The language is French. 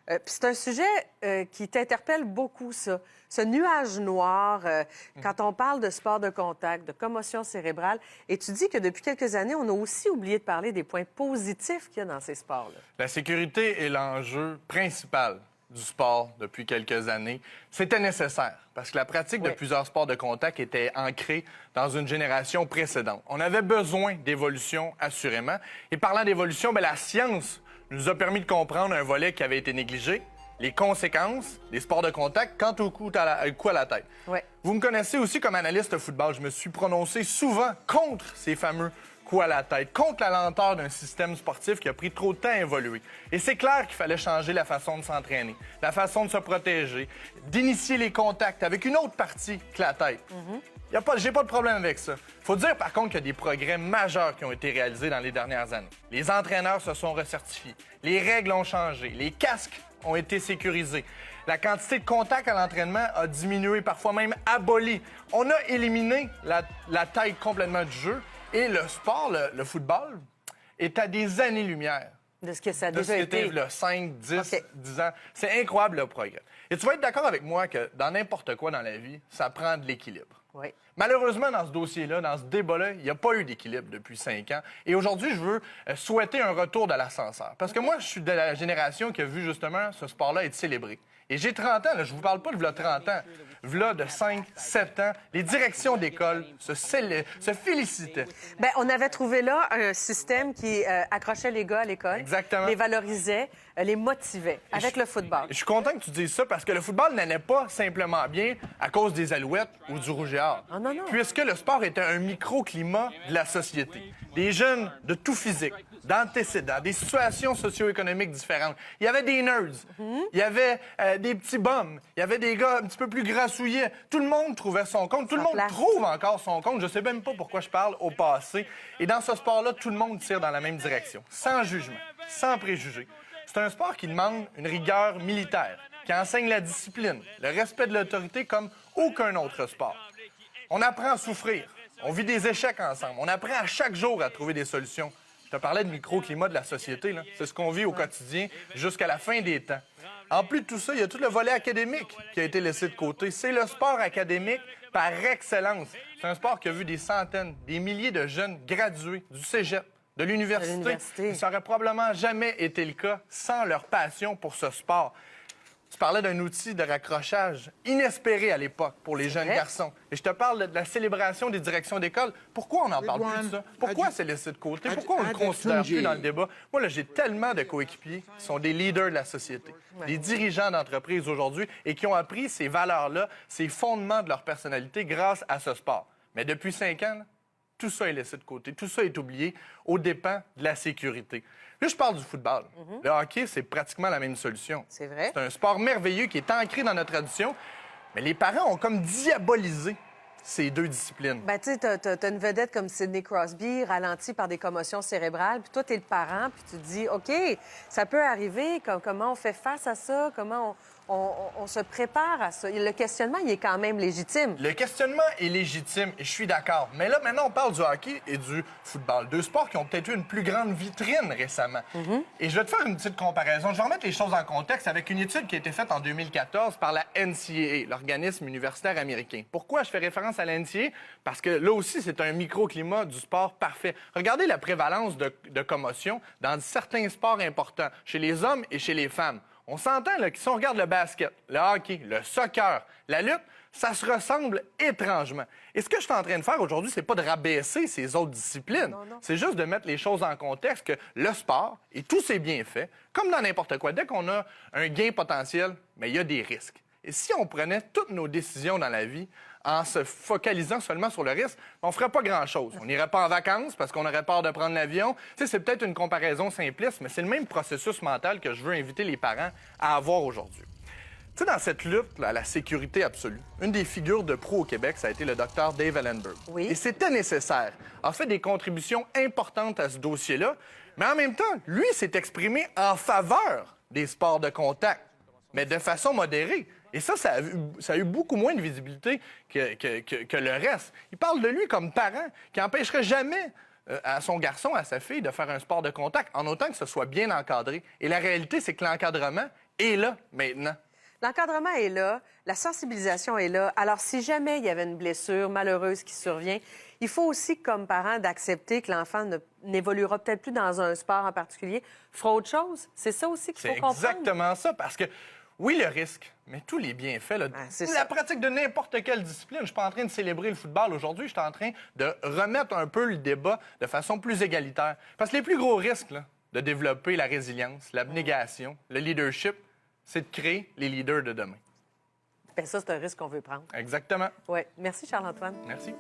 Puis c'est un sujet qui t'interpelle beaucoup, ça. Ce nuage noir, quand on parle de sport de contact, de commotion cérébrale, et tu dis que depuis quelques années, on a aussi oublié de parler des points positifs qu'il y a dans ces sports-là. La sécurité est l'enjeu principal du sport depuis quelques années. C'était nécessaire parce que la pratique de plusieurs sports de contact était ancrée dans une génération précédente. On avait besoin d'évolution, assurément. Et parlant d'évolution, la science nous a permis de comprendre un volet qui avait été négligé, les conséquences des sports de contact quant au coup à la tête. Ouais. Vous me connaissez aussi comme analyste de football. Je me suis prononcé souvent contre ces fameux coups à la tête, contre la lenteur d'un système sportif qui a pris trop de temps à évoluer. Et c'est clair qu'il fallait changer la façon de s'entraîner, la façon de se protéger, d'initier les contacts avec une autre partie que la tête. J'ai pas de problème avec ça. Faut dire, par contre, qu'il y a des progrès majeurs qui ont été réalisés dans les dernières années. Les entraîneurs se sont recertifiés, les règles ont changé, les casques ont été sécurisés. La quantité de contacts à l'entraînement a diminué, parfois même aboli. On a éliminé la taille complètement du jeu. Et le sport, le football, est à des années-lumière De ce que ça a de déjà ce été. qu'était là, 5, 10, OK. 10 ans. C'est incroyable le progrès. Et tu vas être d'accord avec moi que dans n'importe quoi dans la vie, ça prend de l'équilibre. Oui. Malheureusement, dans ce dossier-là, dans ce débat-là, il n'y a pas eu d'équilibre depuis 5 ans. Et aujourd'hui, je veux souhaiter un retour de l'ascenseur. Parce que moi, je suis de la génération qui a vu justement ce sport-là être célébré. Et j'ai 30 ans, là, je vous parle pas de v'là 30 ans, v'là de 5, 7 ans. Les directions d'école se félicitaient. Bien, on avait trouvé là un système qui accrochait les gars à l'école, Exactement. les valorisait, les motivait avec le football. Je suis content que tu dises ça parce que le football n'allait pas simplement bien à cause des Alouettes ou du Rouge et Or. Ah, non, non. Puisque le sport était un microclimat de la société. Des jeunes de tout physique, d'antécédents, des situations socio-économiques différentes. Il y avait des nerds, il y avait des petits bums, il y avait des gars un petit peu plus grassouillés. Tout le monde trouvait son compte. Tout le monde place. trouve encore son compte. Je sais même pas pourquoi je parle au passé. Et dans ce sport-là, tout le monde tire dans la même direction, sans jugement, sans préjugés. C'est un sport qui demande une rigueur militaire, qui enseigne la discipline, le respect de l'autorité comme aucun autre sport. On apprend à souffrir, on vit des échecs ensemble, on apprend à chaque jour à trouver des solutions. Je te parlais de microclimat de la société, là. C'est ce qu'on vit au quotidien jusqu'à la fin des temps. En plus de tout ça, il y a tout le volet académique qui a été laissé de côté. C'est le sport académique par excellence. C'est un sport qui a vu des centaines, des milliers de jeunes graduer du cégep, de l'université. Ça aurait probablement jamais été le cas sans leur passion pour ce sport. Tu parlais d'un outil de raccrochage inespéré à l'époque pour les jeunes garçons. Et je te parle de la célébration des directions d'école. Pourquoi on n'en parle plus de ça? Pourquoi c'est laissé de côté? Pourquoi on ne le considère plus dans le débat? Moi, là, j'ai tellement de coéquipiers qui sont des leaders de la société, des dirigeants d'entreprise aujourd'hui et qui ont appris ces valeurs-là, ces fondements de leur personnalité grâce à ce sport. Mais depuis 5 ans, là, tout ça est laissé de côté, tout ça est oublié aux dépens de la sécurité. Là, je parle du football. Le hockey, c'est pratiquement la même solution. C'est vrai. C'est un sport merveilleux qui est ancré dans notre tradition, mais les parents ont comme diabolisé ces deux disciplines. Ben, tu sais, t'as une vedette comme Sidney Crosby, ralentie par des commotions cérébrales, puis toi, t'es le parent, puis tu te dis, OK, ça peut arriver, comment on fait face à ça, comment on se prépare à ça. Le questionnement, il est quand même légitime. Le questionnement est légitime, et je suis d'accord. Mais là, maintenant, on parle du hockey et du football. Deux sports qui ont peut-être eu une plus grande vitrine récemment. Et je vais te faire une petite comparaison. Je vais remettre les choses en contexte avec une étude qui a été faite en 2014 par la NCAA, l'organisme universitaire américain. Pourquoi je fais référence à la NCAA? Parce que là aussi, c'est un microclimat du sport parfait. Regardez la prévalence de commotion dans certains sports importants, chez les hommes et chez les femmes. On s'entend là, que si on regarde le basket, le hockey, le soccer, la lutte, ça se ressemble étrangement. Et ce que je suis en train de faire aujourd'hui, c'est pas de rabaisser ces autres disciplines. Non. C'est juste de mettre les choses en contexte que le sport et tous ses bienfaits, comme dans n'importe quoi, dès qu'on a un gain potentiel, mais il y a des risques. Et si on prenait toutes nos décisions dans la vie en se focalisant seulement sur le risque, on ne ferait pas grand-chose. On n'irait pas en vacances parce qu'on aurait peur de prendre l'avion. Tu sais, c'est peut-être une comparaison simpliste, mais c'est le même processus mental que je veux inviter les parents à avoir aujourd'hui. Tu sais, dans cette lutte à la sécurité absolue, une des figures de proue au Québec, ça a été le docteur Dave Ellenberg. Oui. Et c'était nécessaire. A fait des contributions importantes à ce dossier-là, mais en même temps, lui s'est exprimé en faveur des sports de contact, mais de façon modérée. Et ça a eu beaucoup moins de visibilité que le reste. Il parle de lui comme parent qui n'empêcherait jamais à son garçon, à sa fille, de faire un sport de contact, en autant que ce soit bien encadré. Et la réalité, c'est que l'encadrement est là maintenant. L'encadrement est là, la sensibilisation est là. Alors, si jamais il y avait une blessure malheureuse qui survient, il faut aussi, comme parent, d'accepter que l'enfant n'évoluera peut-être plus dans un sport en particulier, fera autre chose. C'est ça aussi qu'il faut C'est comprendre. exactement ça, parce que oui, le risque, mais tous les bienfaits, là, c'est la ça. pratique de n'importe quelle discipline. Je suis pas en train de célébrer le football aujourd'hui, je suis en train de remettre un peu le débat de façon plus égalitaire. Parce que les plus gros risques là, de développer la résilience, l'abnégation, le leadership, c'est de créer les leaders de demain. Bien, ça, c'est un risque qu'on veut prendre. Exactement. Oui. Merci, Charles-Antoine. Merci.